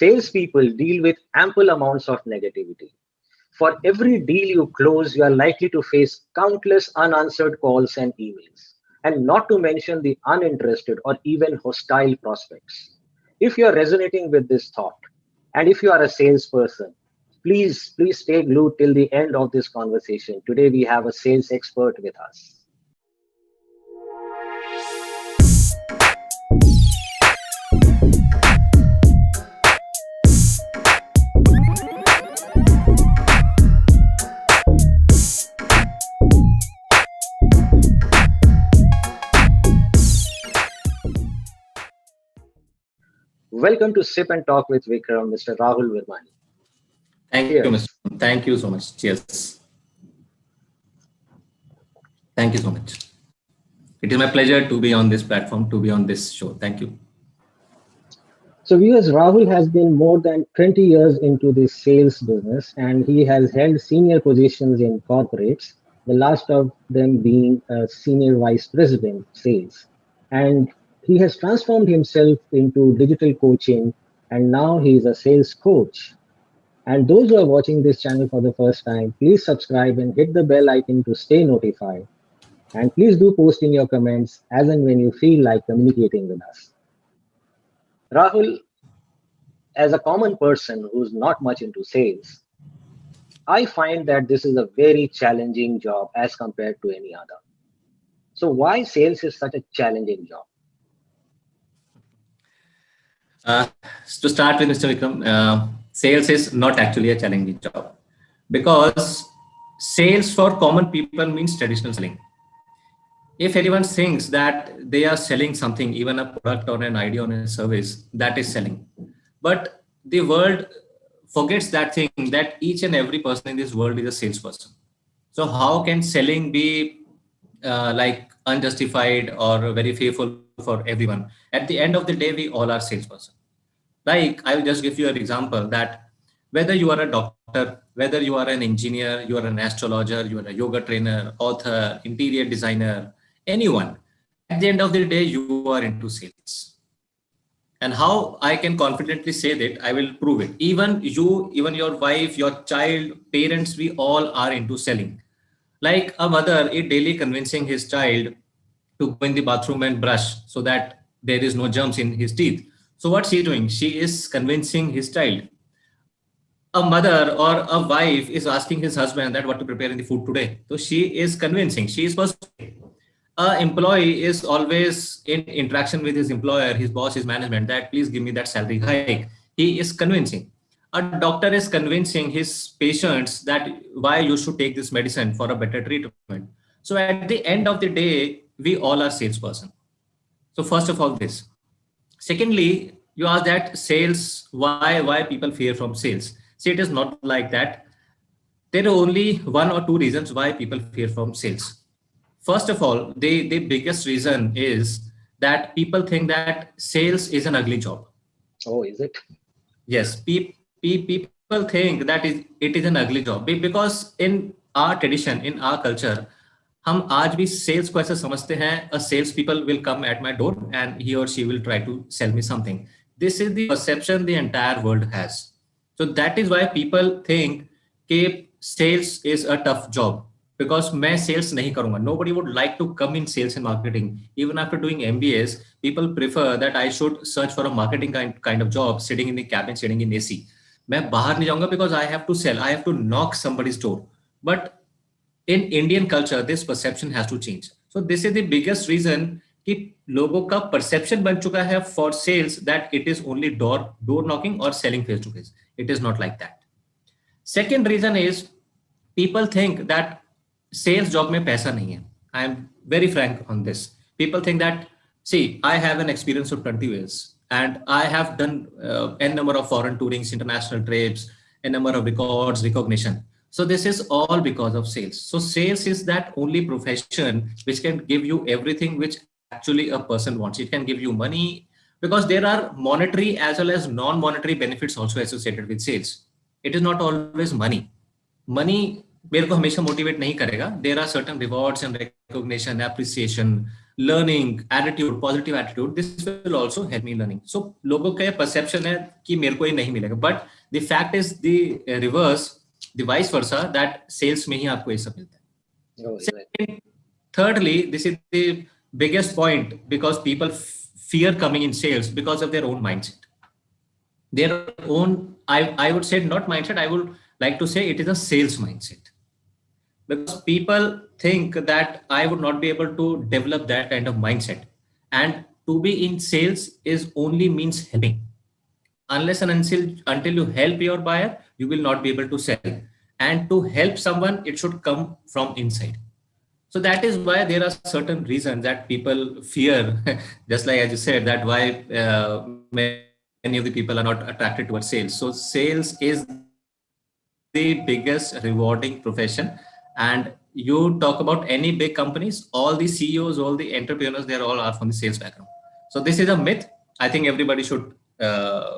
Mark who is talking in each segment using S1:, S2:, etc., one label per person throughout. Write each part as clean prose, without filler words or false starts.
S1: Salespeople deal with ample amounts of negativity. For every deal you close, you are likely to face countless unanswered calls and emails, and not to mention the uninterested or even hostile prospects. If you are resonating with this thought, and if you are a salesperson, please stay glued till the end of this conversation. Today we have a sales expert with us. Welcome to Sip and Talk with Vikram, Mr. Rahul Virmani.
S2: Thank you, Mr.
S1: Cheers.
S2: Thank you so much. Cheers. Thank you so much. It is my pleasure to be on this platform, to be on this show. Thank you.
S1: So, viewers, Rahul has been more than 20 years into the sales business and he has held senior positions in corporates, the last of them being a senior vice president sales. And he has transformed himself into digital coaching and now he is a sales coach. And those who are watching this channel for the first time, please subscribe and hit the bell icon to stay notified. And please do post in your comments as and when you feel like communicating with us. Rahul, as a common person who's not much into sales, I find that this is a very challenging job as compared to any other. So, why sales is such a challenging job?
S2: Uh, to start with, Mr. Vikram, sales is not actually a challenging job because sales for common people means traditional selling. If anyone thinks that they are selling something, even a product or an idea or a service, that is selling. But the world forgets that thing that each and every person in this world is a salesperson. So how can selling be like unjustified or very fearful for everyone? At the end of the day, we all are salesperson. Like I will just give you an example that whether you are a doctor, whether you are an engineer, you are an astrologer, you are a yoga trainer, author, interior designer, anyone, at the end of the day, you are into sales. And how I can confidently say that, I will prove it. Even you, even your wife, your child, parents, we all are into selling. Like a mother is daily convincing his child to go in the bathroom and brush so that there is no germs in his teeth. So what's she doing? She is convincing his child. A mother or a wife is asking his husband that what to prepare in the food today. So she is convincing, she is persuading. A employee is always in interaction with his employer, his boss, his management, that please give me that salary hike. He is convincing. A doctor is convincing his patients that why you should take this medicine for a better treatment. So at the end of the day, we all are salesperson. So first of all, this. Secondly, you ask that sales, why people fear from sales. See, it is not like that. There are only one or two reasons why people fear from sales. First of all, the biggest reason is that people think that sales is an ugly job.
S1: Oh, is it?
S2: Yes, people think that it is an ugly job because in our tradition, in our culture, हम आज भी sales को ऐसा समझते हैं a sales people will come at my door and he or she will try to sell me something. This is the perception the entire world has. So that is why people think कि sales is a tough job because मैं sales नहीं करूंगा. Nobody would like to come in sales and marketing. Even after doing MBAs, people prefer that I should search for a marketing kind of job, sitting in the cabin, sitting in AC. मैं बाहर नहीं जाऊंगा because I have to sell. I have to knock somebody's door. But in Indian culture, this perception has to change. So this is the biggest reason कि लोगों का perception बन चुका है for sales that it is only door knocking or selling face to face. It is not like that. Second reason is people think that sales job में पैसा नहीं है. I am very frank on this. People think that, see, I have an experience of 20 years and I have done n number of foreign tourings, international trips, a number of records, recognition. So this is all because of sales. So sales is that only profession which can give you everything which actually a person wants. It can give you money because there are monetary as well as non-monetary benefits also associated with sales. It is not always money. Money मेरे को हमेशा motivate नहीं करेगा. There are certain rewards and recognition, appreciation, learning attitude, positive attitude, this will also help me learning. So लोगों का perception है कि मेरे को ये नहीं मिलेगा, but the fact is the reverse, the vice versa, that sales में ही आपको ये सब मिलता है.
S1: Oh,
S2: Second, thirdly, this is the biggest point, because people fear coming in sales because of their own mindset. Their own, I would say not mindset, I would like to say it is a sales mindset. Because people think that I would not be able to develop that kind of mindset. And to be in sales is only means helping. Unless and until you help your buyer, you will not be able to sell. And to help someone, it should come from inside. So that is why there are certain reasons that people fear, just like as you said, that why many of the people are not attracted towards sales. So sales is the biggest rewarding profession. And you talk about any big companies, all the CEOs, all the entrepreneurs, they all are from the sales background. So this is a myth. I think everybody should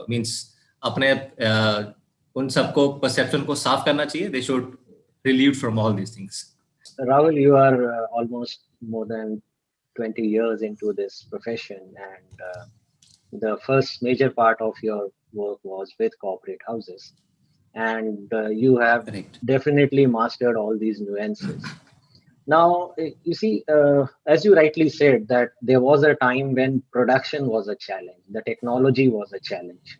S2: means अपने उन सबको perception को साफ करना चाहिए. They should relieve from all these things.
S1: Rahul, you are almost more than 20 years into this profession, and the first major part of your work was with corporate houses, and you have definitely mastered all these nuances. Now, you see, as you rightly said, that there was a time when production was a challenge, the technology was a challenge.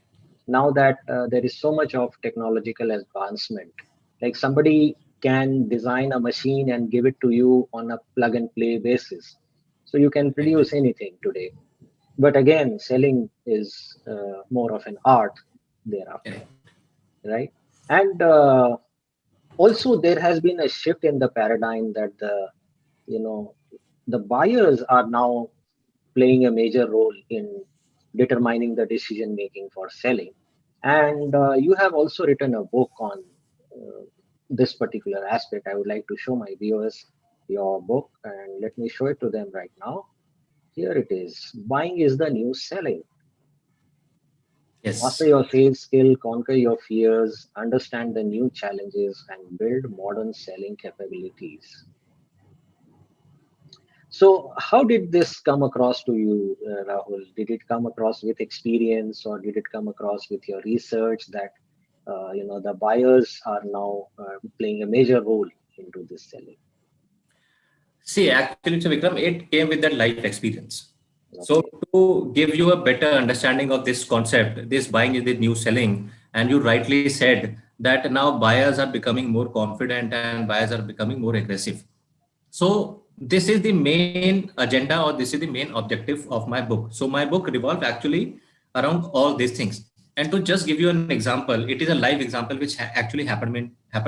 S1: Now that there is so much of technological advancement, like somebody can design a machine and give it to you on a plug and play basis. So you can produce anything today. But again, selling is more of an art thereafter, right? And also there has been a shift in the paradigm that the buyers are now playing a major role in determining the decision making for selling. And you have also written a book on this particular aspect. I would like to show my viewers your book, and let me show it to them right now. Here it is. Buying is the new selling.
S2: Yes.
S1: Master your sales skill, conquer your fears, understand the new challenges, and build modern selling capabilities. So how did this come across to you, Rahul? Did it come across with experience, or did it come across with your research that the buyers are now playing a major role into this selling?
S2: See, actually, so Vikram, it came with that life experience.
S1: Okay.
S2: So to give you a better understanding of this concept, this buying is the new selling, and you rightly said that now buyers are becoming more confident and buyers are becoming more aggressive. So this is the main agenda, or this is the main objective of my book. So my book revolves actually around all these things. And to just give you an example, it is a live example which actually happened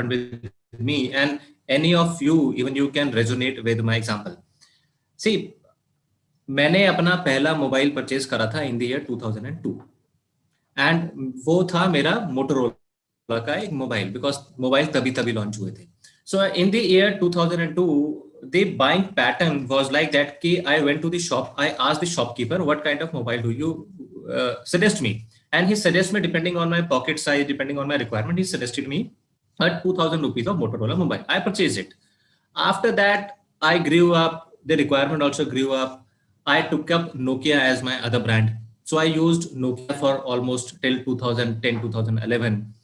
S2: with me, and any of you, even you can resonate with my example. See, मैंने अपना पहला mobile purchase करा था इन the year 2002, and वो था मेरा Motorola का एक मोबाइल, बिकॉज मोबाइल तभी लॉन्च हुए थे. So in the year 2002 the buying pattern was like that ki I went to the shop, I asked the shopkeeper what kind of mobile do you suggest me, and he suggested me depending on my pocket size, depending on my requirement. He suggested me a 2000 rupees of Motorola mobile. I purchased it. After that I grew up, the requirement also grew up. I took up Nokia as my other brand, so I used Nokia for almost till 2010 2011,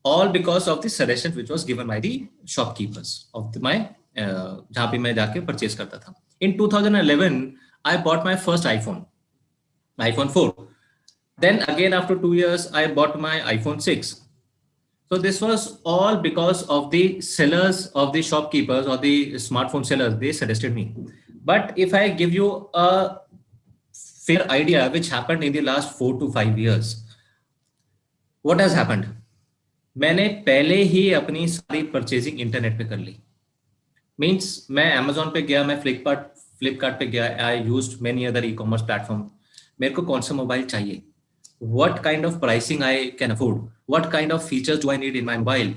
S2: all because of the suggestions which was given by the shopkeepers of my जहाँ पे मैं जाके purchase करता था. In 2011 I bought my first iPhone 4. Then again after 2 years I bought my iPhone 6. So this was all because of the sellers, of the shopkeepers or the smartphone sellers. They suggested me. But if I give you a fair idea which happened in the last 4 to 5 years, what has happened? मैंने पहले ही अपनी सारी purchasing internet पे कर ली. Means मैं Amazon पे गया, मैं फ्लिपकार्ट पे गया, I used many other e commerce platform. मेरे को कौन सा मोबाइल चाहिए, what kind of pricing I can afford, what kind of features do I need in my mobile.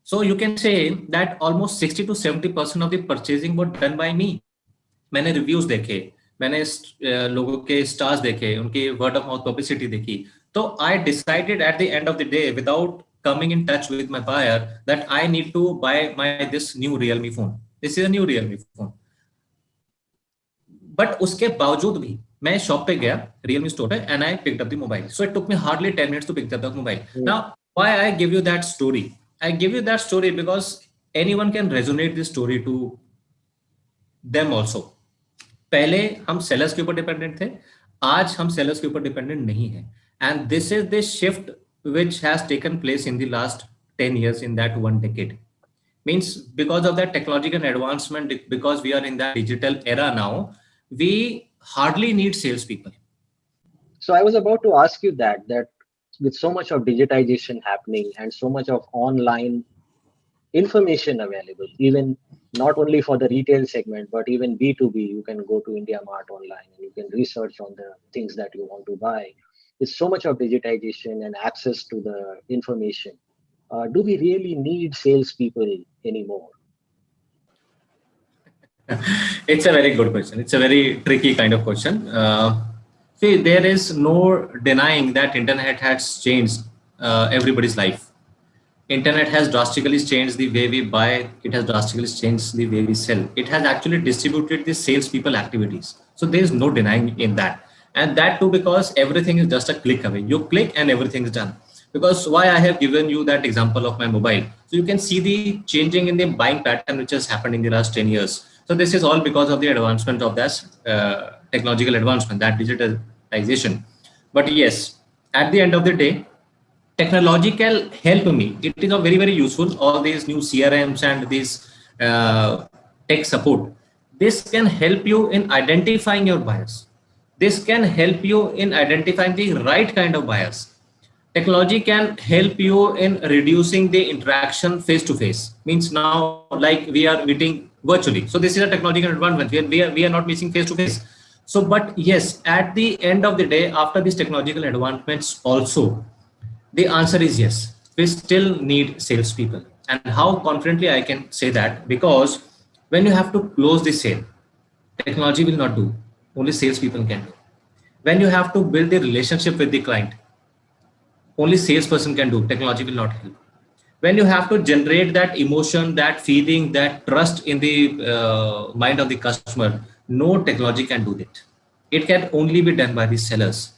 S2: So you can say that almost 60 to 70% of the purchasing was done by me. मैंने reviews देखे, मैंने लोगों के stars देखे, उनकी word of mouth publicity देखी. तो I decided at the end of the day, without coming in touch with my buyer, that I need to buy this new Realme phone. This is a new Realme phone. But उसके बावजूद भी मैं shop पे गया, Realme store पे, and I picked up the mobile. So it took me hardly 10 minutes to pick up the mobile.
S1: Mm.
S2: Now, why I give you that story? I give you that story because anyone can resonate this story to them also. पहले हम sellers के ऊपर dependent थे, आज हम sellers के ऊपर dependent नहीं है. And this is the shift which has taken place in the last 10 years, in that one decade. Means because of that technological advancement, because we are in that digital era now, we hardly need salespeople.
S1: So I was about to ask you that with so much of digitization happening and so much of online information available, even not only for the retail segment, but even B2B, you can go to India Mart online and you can research on the things that you want to buy. With so much of digitization and access to the information, do we really need salespeople anymore?
S2: It's a very good question. It's a very tricky kind of question. See, there is no denying that internet has changed everybody's life. Internet has drastically changed the way we buy. It has drastically changed the way we sell. It has actually distributed the salespeople activities. So there is no denying in that. And that too, because everything is just a click away. You click and everything is done. Because why I have given you that example of my mobile. So you can see the changing in the buying pattern which has happened in the last 10 years. So this is all because of the advancement of that technological advancement, that digitalization. But yes, at the end of the day, technology can help me. It is a very useful. All these new CRMs and these tech support. This can help you in identifying your buyers. This can help you in identifying the right kind of buyers. Technology can help you in reducing the interaction face to face. Means now, like we are meeting virtually. So this is a technological advancement. We are not meeting face to face. So, but yes, at the end of the day, after these technological advancements also, the answer is yes. We still need salespeople. And how confidently I can say that? Because when you have to close the sale, technology will not do. Only salespeople can do. When you have to build the relationship with the client, only salesperson can do. Technology will not help. When you have to generate that emotion, that feeling, that trust in the mind of the customer, no technology can do that. It can only be done by the sellers.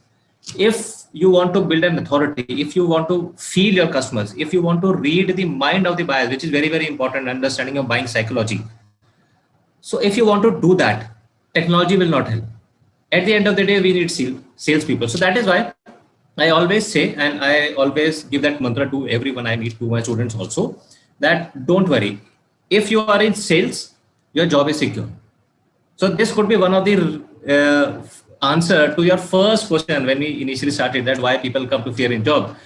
S2: If you want to build an authority, if you want to feel your customers, if you want to read the mind of the buyer, which is very important, understanding of buying psychology. So if you want to do that, technology will not help. At the end of the day, we need salespeople. So that is why I always say, and I always give that mantra to everyone I meet, to my students also, that don't worry. If you are in sales, your job is secure. So this could be one of the answer to your first question when we initially started, that why people come to fear in job.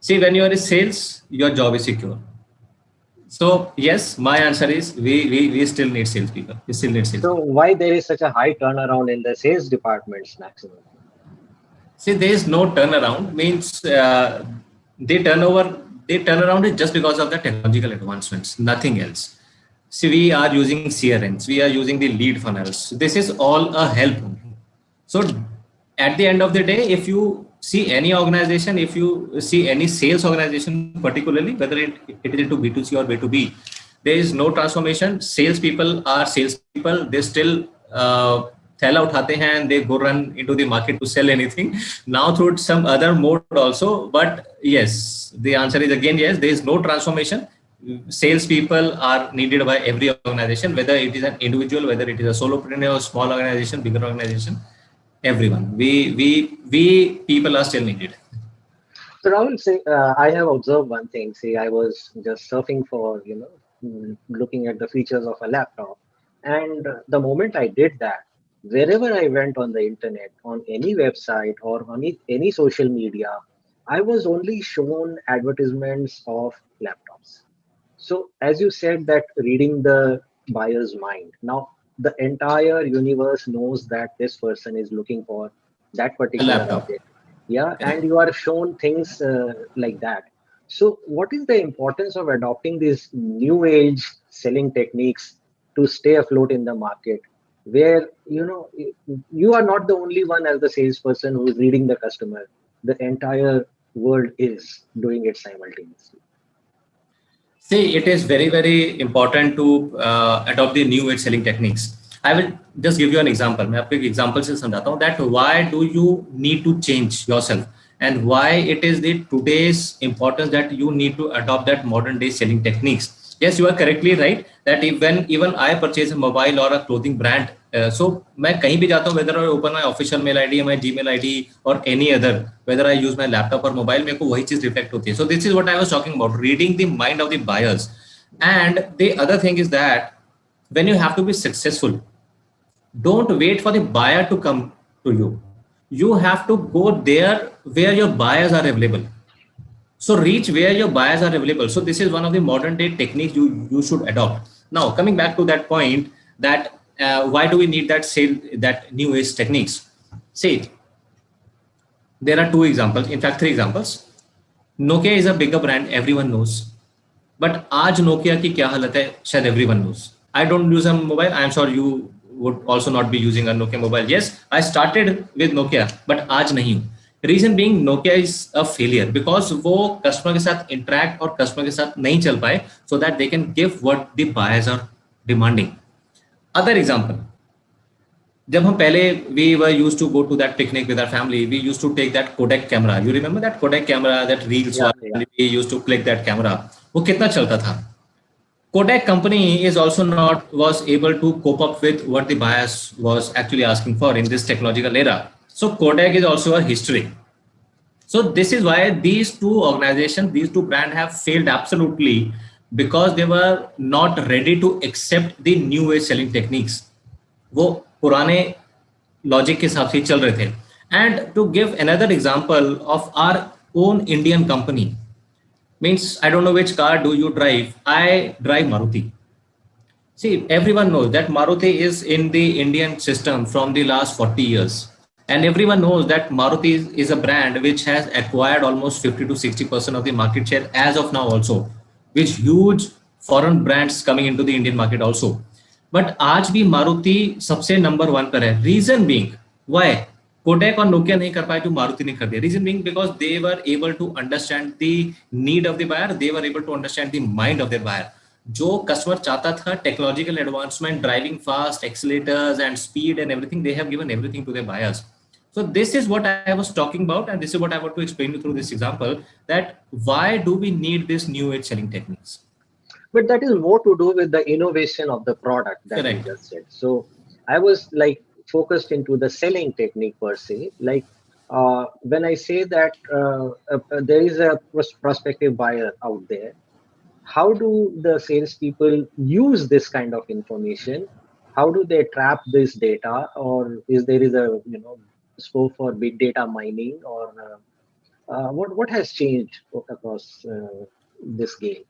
S2: See, when you are in sales, your job is secure. So yes, my answer is we still need salespeople. We still need
S1: So
S2: salespeople.
S1: why there is such a high turnaround in the sales departments maximum?
S2: See, there is no turnaround. Means they turn around is just because of the technological advancements, nothing else. See, we are using CRMs, we are using the lead funnels. This is all a help. So at the end of the day, if you see any organization, if you see any sales organization, particularly whether it is into B2C or B2B, there is no transformation. Salespeople are salespeople. They still thela uthate hain and they go run into the market to sell anything. Now through some other mode also. But yes, the answer is again yes. There is no transformation. Salespeople are needed by every organization, whether it is an individual, whether it is a solopreneur, small organization, bigger organization. Everyone, we people are still needed.
S1: So Rahul, say, I have observed one thing. See, I was just surfing for, looking at the features of a laptop. And the moment I did that, wherever I went on the internet, on any website or on any social media, I was only shown advertisements of laptops. So as you said that reading the buyer's mind, now the entire universe knows that this person is looking for that
S2: A
S1: particular
S2: laptop.
S1: object. Yeah, and
S2: Correct.
S1: you are shown things like that. So what is the importance of adopting these new age selling techniques to stay afloat in the market, where you are not the only one as the salesperson who is reading the customer, the entire world is doing it simultaneously.
S2: See, it is very important to adopt the new age selling techniques. I will just give you an example. मैं आपको एक example से समझाता हूँ that why do you need to change yourself and why it is the today's importance that you need to adopt that modern day selling techniques. Yes, you are correctly right that if when even I purchase a mobile or a clothing brand, so मैं कहीं भी जाता हूँ, whether I open my official mail ID, my Gmail ID or any other, whether I use my laptop or mobile, मेरे को वही चीज reflect होती है. So this is what I was talking about, reading the mind of the buyers. And the other thing is that when you have to be successful, don't wait for the buyer to come to you. You have to go there where your buyers are available. So reach where your buyers are available. So this is one of the modern day techniques you should adopt. Now coming back to that point, that why do we need that new age techniques? See, there are two examples, in fact three examples. Nokia is a bigger brand, everyone knows. But आज Nokia की क्या हालत है, शायद everyone knows. I don't use a mobile. I am sure you would also not be using a Nokia mobile. Yes, I started with Nokia, but आज नहीं हूँ. Reason being, Nokia is a failure because वो customer के साथ interact और customer के साथ नहीं चल पाए, so that they can give what the buyers are demanding. Other example, जब हम पहले we were used to go to that picnic with our family, we used to take that Kodak camera. You remember that Kodak camera, that reels
S1: Yeah,
S2: one,
S1: yeah.
S2: and we used to click that camera. वो कितना चलता था? Kodak company is also not was able to cope up with what the buyers was actually asking for in this technological era. So Kodak is also a history. So this is why these two organizations, these two brands have failed absolutely because they were not ready to accept the new age selling techniques. वो पुराने logic के हिसाब से चल रहे थे. And to give another example of our own Indian company, means I don't know which car do you drive. I drive Maruti. See, everyone knows that Maruti is in the Indian system from the last 40 years, and everyone knows that Maruti is a brand which has acquired almost 50 to 60% of the market share as of now also, with huge foreign brands coming into the Indian market also. But आज भी मारुति सबसे number one पर है. Reason being why Kodak और Nokia नहीं कर पाए जो मारुति ने कर दिया. Reason being because they were able to understand the need of the buyer, they were able to understand the mind of the buyer. जो कस्टमर चाहता था, technological advancement, driving fast, accelerators and speed and everything, they have given everything to the buyers. So this is what I was talking about, and this is what I want to explain you through this example, that why do we need this new age selling techniques?
S1: But that is more to do with the innovation of the product that
S2: Correct.
S1: you just said. So I was like focused into the selling technique per se. Like when I say that there is a prospective buyer out there, how do the salespeople use this kind of information? How do they trap this data, or is there is a scope for big data mining, or what has changed across this game?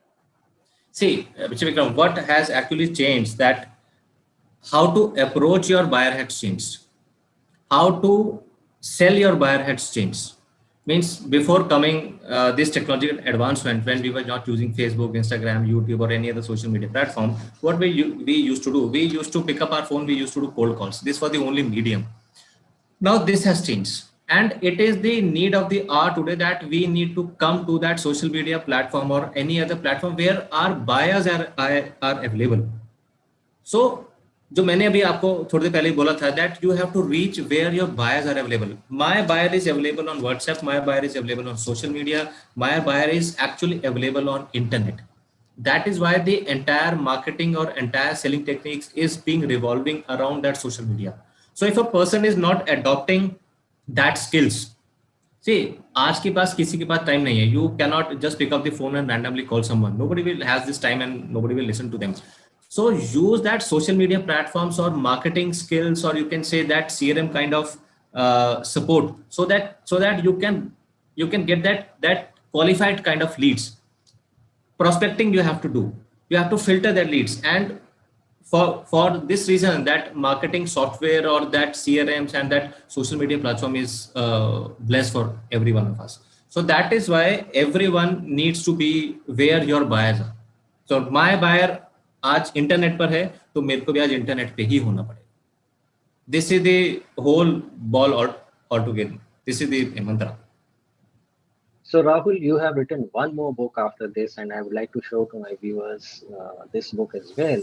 S2: See, Mr. Vikram, what has actually changed, that how to approach your buyer has changed. How to sell your buyer has changed. Means before coming this technological advancement, when we were not using Facebook, Instagram, YouTube or any other social media platform, what we used to do, we used to pick up our phone, we used to do cold calls. This was the only medium. Now this has changed, and it is the need of the hour today that we need to come to that social media platform or any other platform where our buyers are available. So जो मैंने अभी आपको थोड़ी देर पहले बोला था, that you have to reach where your buyers are available. My buyer is available on WhatsApp, my buyer is available on social media, my buyer is actually available on internet. That is why the entire marketing or entire selling techniques is being revolving around that social media. So if a person is not adopting that skills, see, आज के पास किसी के पास time नहीं है. You cannot just pick up the phone and randomly call someone. Nobody will has this time and nobody will listen to them. So use that social media platforms or marketing skills, or you can say that CRM kind of support, so that you can get that qualified kind of leads. Prospecting you have to do. You have to filter their leads, and for this reason, that marketing software or that CRMs and that social media platform is blessed for every one of us. So that is why everyone needs to be where your buyers are. So my buyer आज internet पर है, तो मेरे को भी आज internet पे ही होना पड़ेगा. This is the whole ball all together. This is the mantra.
S1: So Rahul, you have written one more book after this, and I would like to show to my viewers this book as well.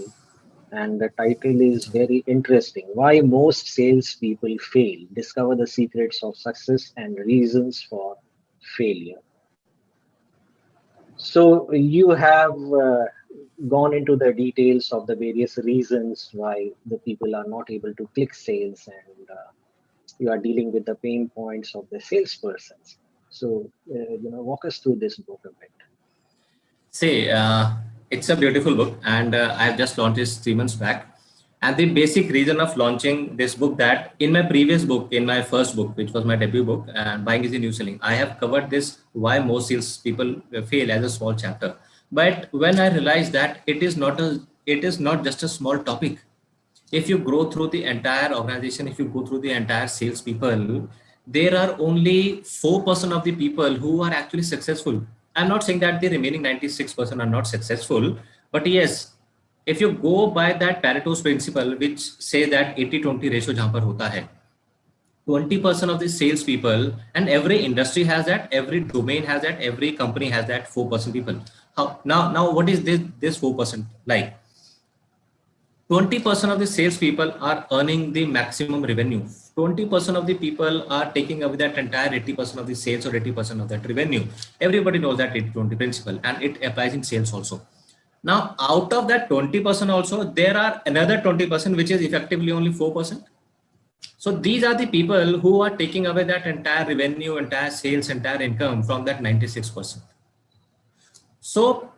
S1: and the title is very interesting. Why most salespeople fail. Discover the secrets of success and reasons for failure. So you have gone into the details of the various reasons why the people are not able to click sales, and you are dealing with the pain points of the salespersons. So walk us through this book a bit.
S2: See, it's a beautiful book, and I've just launched it 3 months back. And the basic reason of launching this book, that in my previous book, in my first book, which was my debut book, and Buying is the New Selling, I have covered this why most sales people fail as a small chapter. But when I realized that it is not just a small topic. If you go through the entire organization, if you go through the entire sales people, there are only 4% of the people who are actually successful. I'm not saying that the remaining 96% are not successful, but yes, if you go by that Pareto's principle, which say that 80-20 ratio जहाँ पर होता है, 20% of the sales people, and every industry has that, every domain has that, every company has that 4% people. Now what is this 4% like? 20% of the salespeople are earning the maximum revenue. 20% of the people are taking away that entire 80% of the sales or 80% of that revenue. Everybody knows that 80-20 principle, and it applies in sales also. Now, out of that 20% also, there are another 20%, which is effectively only 4%. So these are the people who are taking away that entire revenue, entire sales, entire income from that 96%. So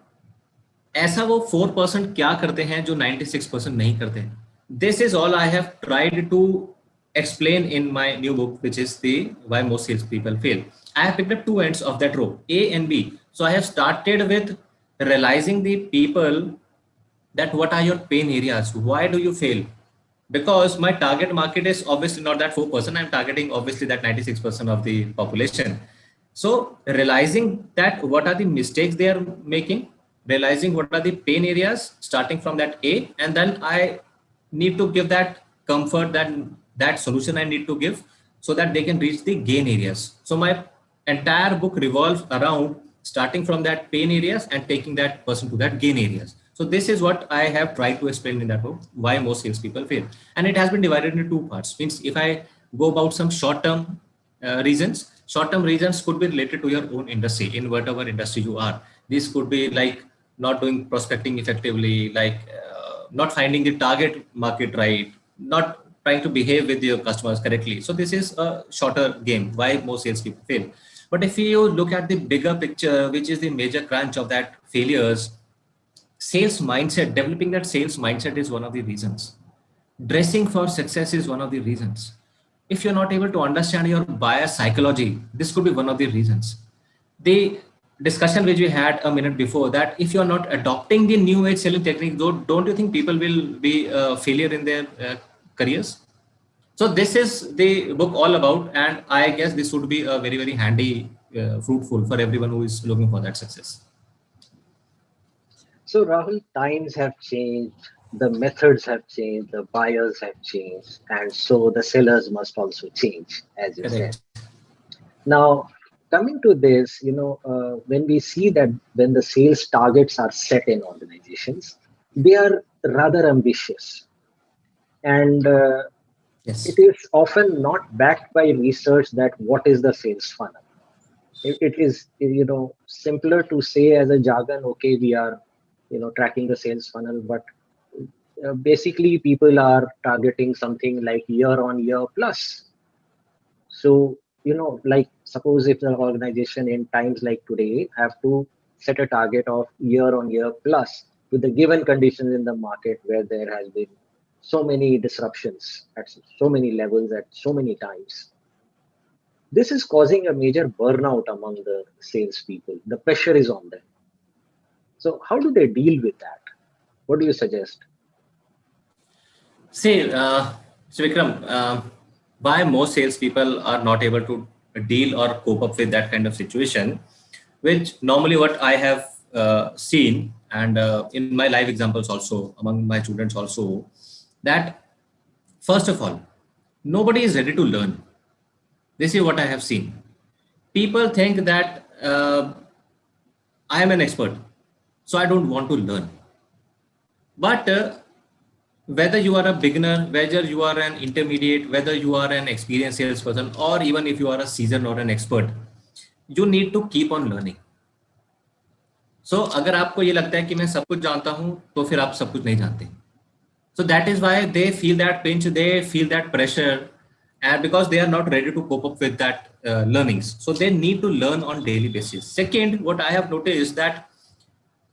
S2: ऐसा वो 4% क्या करते हैं जो 96% नहीं करते. This is all I have tried to explain in my new book, which is the Why Most Salespeople Fail. I have picked up two ends of that rope, A and B. So I have started with realizing the people that what are your pain areas, why do you fail? Because my target market is obviously not that 4%, I'm targeting obviously that 96% of the population. So realizing that what are the mistakes they are making, realizing what are the pain areas, starting from that A, and then I need to give that comfort, that solution I need to give, so that they can reach the gain areas. So my entire book revolves around starting from that pain areas and taking that person to that gain areas. So this is what I have tried to explain in that book, why most salespeople fail. And it has been divided into two parts. Means if I go about some short-term reasons, short-term reasons could be related to your own industry, in whatever industry you are. This could be like not doing prospecting effectively, like not finding the target market right, not trying to behave with your customers correctly. So this is a shorter game, why most salespeople fail. But if you look at the bigger picture, which is the major crunch of that failures, sales mindset, developing that sales mindset is one of the reasons. Dressing for success is one of the reasons. If you're not able to understand your buyer psychology, this could be one of the reasons. The discussion which we had a minute before, that if you're not adopting the new age selling technique, don't you think people will be a failure in their careers? So this is the book all about, and I guess this would be a very, very handy, fruitful for everyone who is looking for that success.
S1: So Rahul, times have changed, the methods have changed, the buyers have changed, and so the sellers must also change, as you said.
S2: Correct.
S1: Now, coming to this, when we see that when the sales targets are set in organizations, they are rather ambitious, and it
S2: Yes.
S1: is often not backed by research that what is the sales funnel. It is simpler to say as a jargon, okay, we are tracking the sales funnel, but basically people are targeting something like year on year plus. So, like suppose if the organization in times like today have to set a target of year on year plus with the given conditions in the market where there has been so many disruptions at so many levels at so many times. This is causing a major burnout among the salespeople. The pressure is on them. So how do they deal with that? What do you suggest?
S2: See, so Vikram, why most salespeople are not able to deal or cope up with that kind of situation, which normally what I have seen, and in my live examples also, among my students also, that first of all, nobody is ready to learn. This is what I have seen. People think that I am an expert, so I don't want to learn. But whether you are a beginner, whether you are an intermediate, whether you are an experienced salesperson, or even if you are a seasoned or an expert, you need to keep on learning. So अगर आपको ये लगता है कि मैं सब कुछ जानता हूँ तो फिर आप सब कुछ नहीं जानते. So that is why they feel that pinch, they feel that pressure, and because they are not ready to cope up with that learnings. So they need to learn on daily basis. Second, what I have noticed that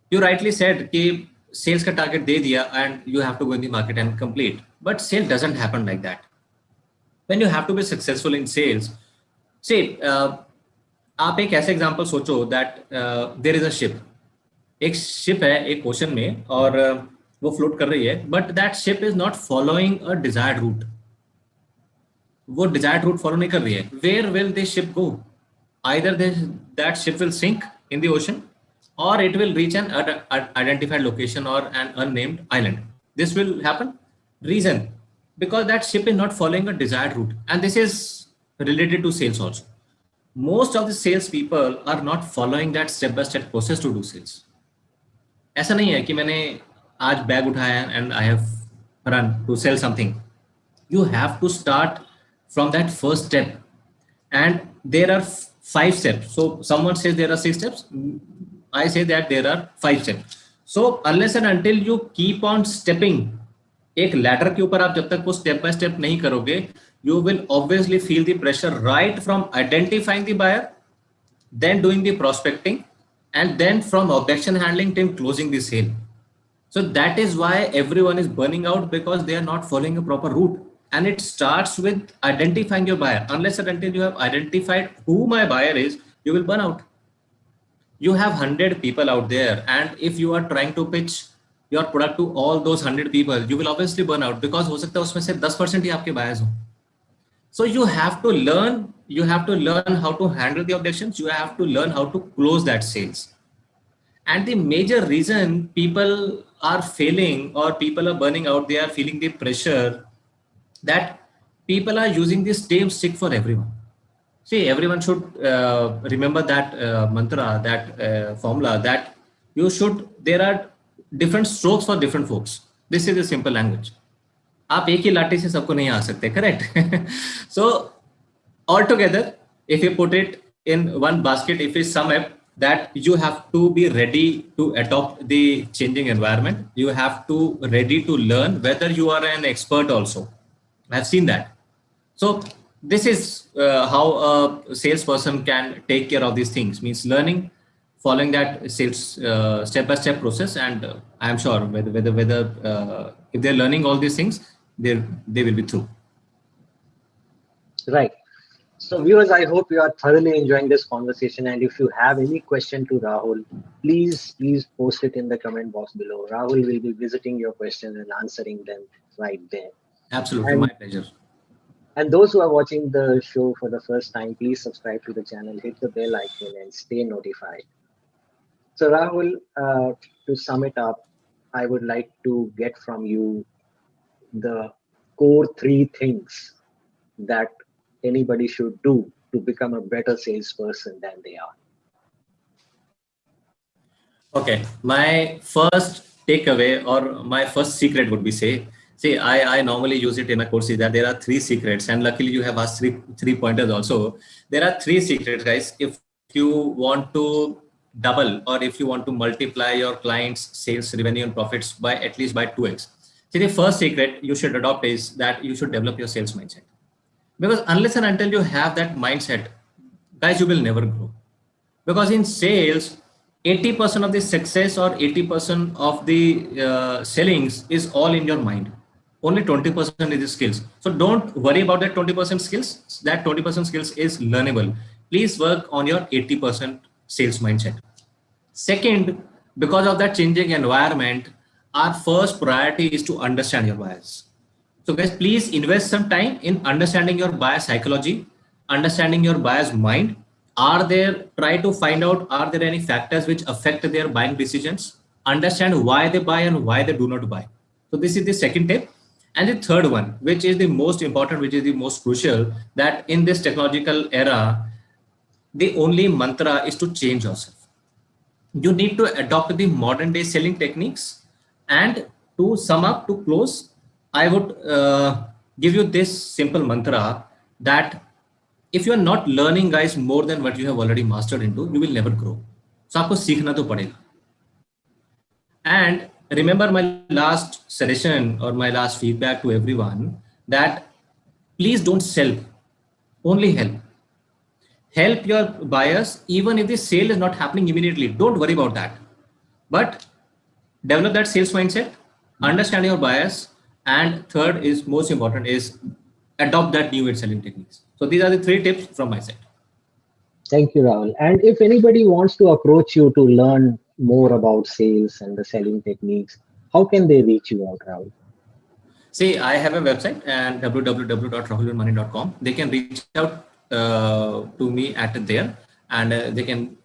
S2: you rightly said कि sales का target दे दिया and you have to go in the market and complete. But sale doesn't happen like that. When you have to be successful in sales, say आप एक ऐसे example सोचो that there is a ship. एक ship है एक ocean में और वो फ्लोट कर रही है, but that ship is not following a desired route. वो डिजायर्ड रूट फॉलो नहीं कर रही है. Where will this ship go? Either that ship will sink in the ocean or it will reach an identified location or an unnamed island. This will happen. Reason, because that ship is not following a desired route, and this is related to sales also. Most of the sales people are not following that step by step process to do sales. ऐसा नहीं है कि मैंने आज bag उठाया and I have run to sell something. You have to start from that first step, and there are 5 steps. So someone says there are 6 steps. I say that there are 5 steps. So unless and until you keep on stepping, एक ladder के ऊपर आप जब तक वो step by step नहीं करोगे, you will obviously feel the pressure right from identifying the buyer, then doing the prospecting, and then from objection handling till closing the sale. So that is why everyone is burning out, because they are not following a proper route. And it starts with identifying your buyer. Unless and until you have identified who my buyer is, you will burn out. You have 100 people out there, and if you are trying to pitch your product to all those 100 people, you will obviously burn out, because हो सकता है उसमें से 10% ही आपके buyers हो. So you have to learn how to handle the objections. You have to learn how to close that sales. And the major reason people are failing or people are burning out, they are feeling the pressure that people are using the same stick for everyone. See, everyone should remember that mantra, that formula, that there are different strokes for different folks. This is a simple language. आप एक ही लाठी से सबको नहीं आ सकते, correct? So altogether, if you put it in one basket, if we sum up, that you have to be ready to adopt the changing environment. You have to ready to learn, whether you are an expert also. I've seen that. So this is how a salesperson can take care of these things, means learning, following that sales step-by-step process. And I'm sure whether if they're learning all these things, they will be through.
S1: Right. So viewers, I hope you are thoroughly enjoying this conversation. And if you have any question to Rahul, please post it in the comment box below. Rahul will be visiting your questions and answering them right there.
S2: Absolutely, my pleasure.
S1: And those who are watching the show for the first time, please subscribe to the channel, hit the bell icon, and stay notified. So Rahul, to sum it up, I would like to get from you the core 3 things that anybody should do to become a better salesperson than they are.
S2: Okay, my first takeaway or my first secret would be see, I normally use it in a course, that there are 3 secrets, and luckily you have asked three pointers also. There are 3 secrets, guys. If you want to double, or if you want to multiply your clients' sales revenue and profits by at least by 2x. See, the first secret you should adopt is that you should develop your sales mindset. Because unless and until you have that mindset, guys, you will never grow. Because in sales, 80% of the success or 80% of the sellings is all in your mind. Only 20% is the skills. So don't worry about that 20% skills. That 20% skills is learnable. Please work on your 80% sales mindset. Second, because of that changing environment, our first priority is to understand your buyers. So guys, please invest some time in understanding your buyer psychology, understanding your buyer's mind. Try to find out, are there any factors which affect their buying decisions? Understand why they buy and why they do not buy. So this is the second tip. And the third one, which is the most important, which is the most crucial, that in this technological era, the only mantra is to change yourself. You need to adopt the modern day selling techniques, and to sum up, to close, I would give you this simple mantra that if you are not learning, guys, more than what you have already mastered into, you will never grow. So आपको सीखना तो पड़ेगा. And remember my last suggestion or my last feedback to everyone that please don't sell, only help. Help your buyers even if the sale is not happening immediately. Don't worry about that. But develop that sales mindset, understand your buyers, and third is most important is adopt that new age selling techniques. So these are the three tips from my side.
S1: Thank you, Rahul. And if anybody wants to approach you to learn more about sales and the selling techniques, how can they reach you out, Rahul?
S2: See, I have a website and www.rahulmoney.com. They can reach out to me at there, and they can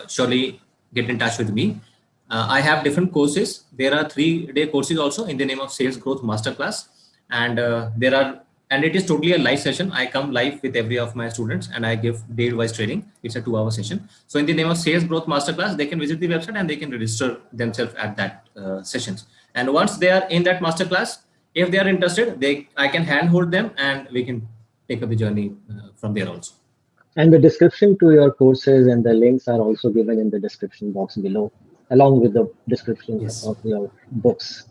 S2: surely get in touch with me. I have different courses. There are 3-day courses also in the name of Sales Growth Masterclass, and and it is totally a live session. I come live with every of my students and I give day-wise training. It's a 2-hour session. So in the name of Sales Growth Masterclass, they can visit the website and they can register themselves at that sessions. And once they are in that masterclass, if they are interested, I can handhold them and we can take up the journey from there also.
S1: And the description to your courses and the links are also given in the description box below, along with the description
S2: Yes.
S1: of your books.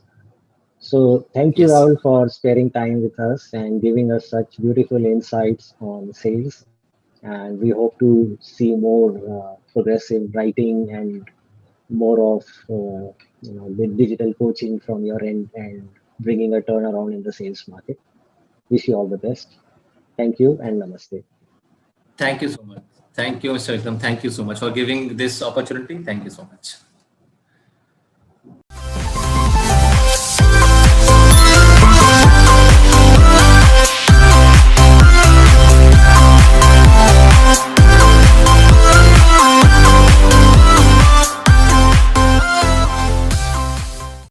S1: So thank you,
S2: Yes.
S1: Rahul, for sparing time with us and giving us such beautiful insights on sales. And we hope to see more progressive writing and more of the digital coaching from your end and bringing a turnaround in the sales market. Wish you all the best. Thank you and namaste.
S2: Thank you so much. Thank you, Mr. Vikram. Thank you so much for giving this opportunity. Thank you so much.